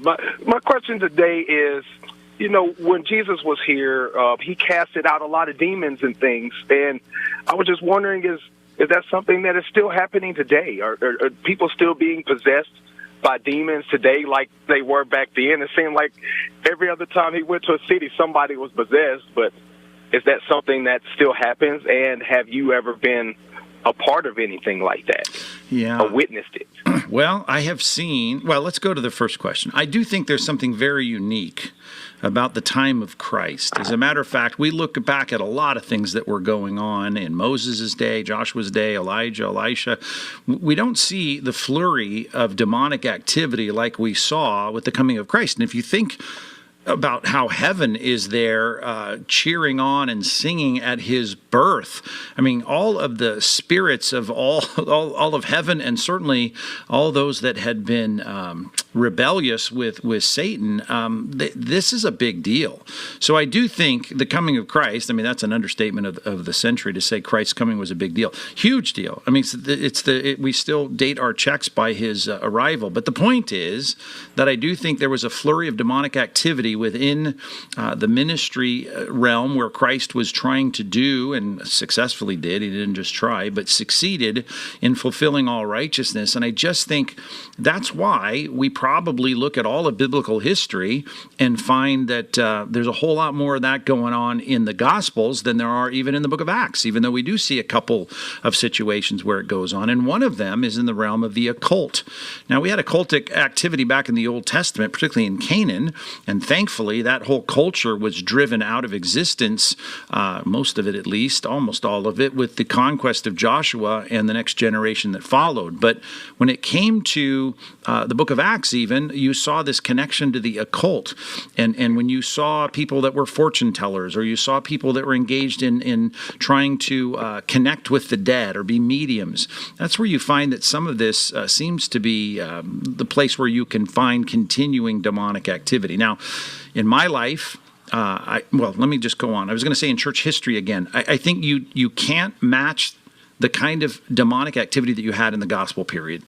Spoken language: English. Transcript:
My question today is, when Jesus was here, he casted out a lot of demons and things, and I was just wondering, is that something that is still happening today? Are people still being possessed by demons today like they were back then? It seemed like every other time he went to a city, somebody was possessed, but is that something that still happens, and have you ever been a part of anything like that? Yeah. Or witnessed it? Well, I have seen, let's go to the first question. I do think there's something very unique about the time of Christ. As a matter of fact, we look back at a lot of things that were going on in Moses' day, Joshua's day, Elijah, Elisha. We don't see the flurry of demonic activity like we saw with the coming of Christ. And if you think about how heaven is there cheering on and singing at his birth. I mean, all of the spirits of all of heaven, and certainly all those that had been rebellious with Satan, this is a big deal. So I do think the coming of Christ, I mean, that's an understatement of the century to say Christ's coming was a big deal. Huge deal. I mean, we still date our checks by his arrival. But the point is that I do think there was a flurry of demonic activity within the ministry realm where Christ was trying to do, and successfully did, he didn't just try, but succeeded in fulfilling all righteousness. And I just think that's why we probably look at all of biblical history and find that there's a whole lot more of that going on in the Gospels than there are even in the book of Acts, even though we do see a couple of situations where it goes on. And one of them is in the realm of the occult. Now, we had occultic activity back in the Old Testament, particularly in Canaan, and thankfully that whole culture was driven out of existence, most of it at least, almost all of it, with the conquest of Joshua and the next generation that followed. But when it came to the book of Acts even, you saw this connection to the occult. And when you saw people that were fortune tellers, or you saw people that were engaged in trying to connect with the dead or be mediums, that's where you find that some of this seems to be the place where you can find continuing demonic activity. Now, in my life, let me just go on. I was going to say in church history again, I think you can't match the kind of demonic activity that you had in the gospel period.